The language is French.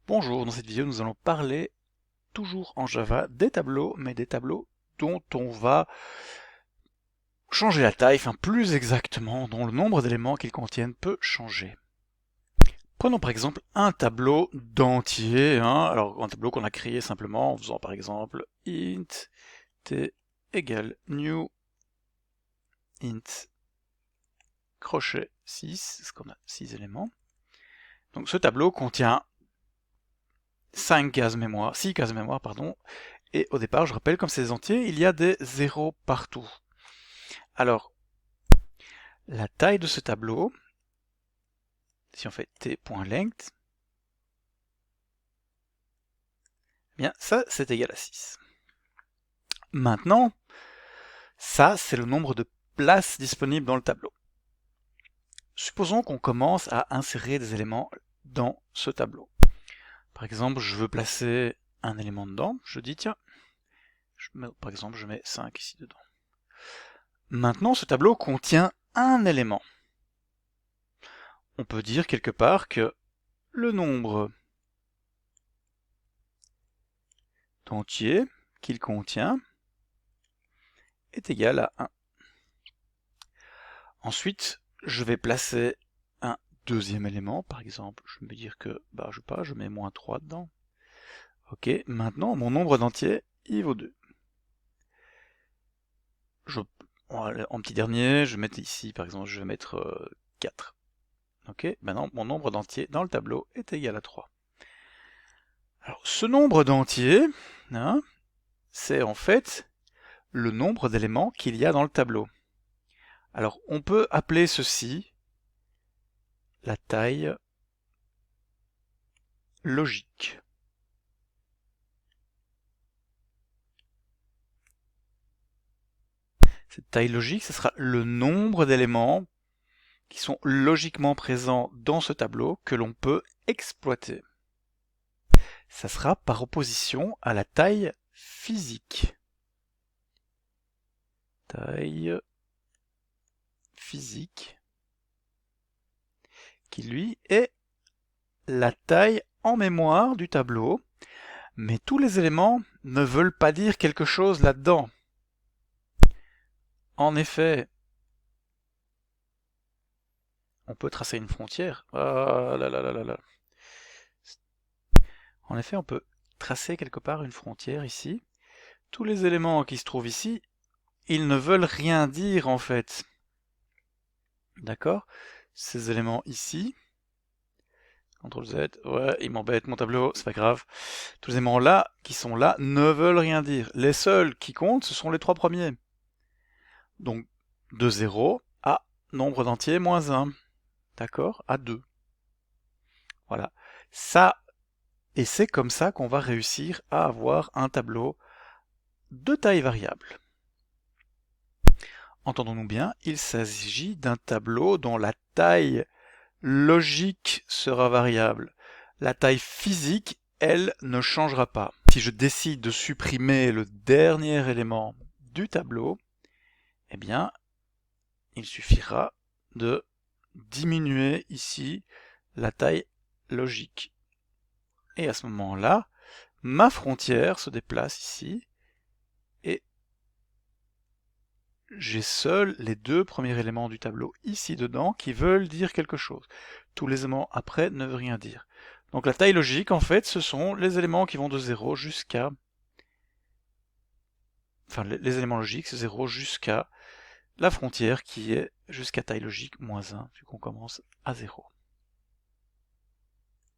Bonjour, dans cette vidéo nous allons parler, toujours en Java, des tableaux, mais des tableaux dont on va changer la taille, enfin plus exactement, dont le nombre d'éléments qu'ils contiennent peut changer. Prenons par exemple un tableau d'entier, alors un tableau qu'on a créé simplement en faisant par exemple int t égale new int crochet 6, parce qu'on a 6 éléments. Donc ce tableau contient 6 cases mémoire, pardon, et au départ, je rappelle, comme c'est des entiers, il y a des zéros partout. Alors, la taille de ce tableau, si on fait t.length, eh bien ça c'est égal à 6. Maintenant, ça c'est le nombre de places disponibles dans le tableau. Supposons qu'on commence à insérer des éléments dans ce tableau. Par exemple, je veux placer un élément dedans, je dis tiens, par exemple je mets 5 ici dedans. Maintenant ce tableau contient un élément. On peut dire quelque part que le nombre d'entiers qu'il contient est égal à 1. Ensuite, je vais placer un deuxième élément, par exemple, je vais me dire que, je mets moins 3 dedans. Ok, maintenant, mon nombre d'entiers, il vaut 2. En petit dernier, je vais mettre ici, par exemple, je vais mettre 4. Ok, maintenant, mon nombre d'entiers dans le tableau est égal à 3. Alors, ce nombre d'entiers, c'est en fait le nombre d'éléments qu'il y a dans le tableau. Alors, on peut appeler ceci la taille logique. Cette taille logique, ce sera le nombre d'éléments qui sont logiquement présents dans ce tableau que l'on peut exploiter. Ça sera par opposition à la taille physique. Taille physique, qui lui est la taille en mémoire du tableau, mais tous les éléments ne veulent pas dire quelque chose là-dedans. En effet, on peut tracer une frontière. Ah là là là là là. En effet, on peut tracer quelque part une frontière ici. Tous les éléments qui se trouvent ici, ils ne veulent rien dire en fait. D'accord? Ces éléments ici, CTRL Z, ouais, ils m'embêtent mon tableau, c'est pas grave. Tous les éléments là, qui sont là, ne veulent rien dire. Les seuls qui comptent, ce sont les 3 premiers. Donc, de 0 à nombre d'entiers moins 1. D'accord? À 2. Voilà. Ça, et c'est comme ça qu'on va réussir à avoir un tableau de taille variable. Entendons-nous bien, il s'agit d'un tableau dont la taille logique sera variable. La taille physique, elle, ne changera pas. Si je décide de supprimer le dernier élément du tableau, eh bien, il suffira de diminuer ici la taille logique. Et à ce moment-là, ma frontière se déplace ici, et j'ai seuls les 2 premiers éléments du tableau ici dedans qui veulent dire quelque chose. Tous les éléments après ne veulent rien dire. Donc la taille logique, en fait, ce sont les éléments qui vont de 0 jusqu'à... Enfin, les éléments logiques, c'est 0 jusqu'à la frontière qui est jusqu'à taille logique moins 1, vu qu'on commence à 0.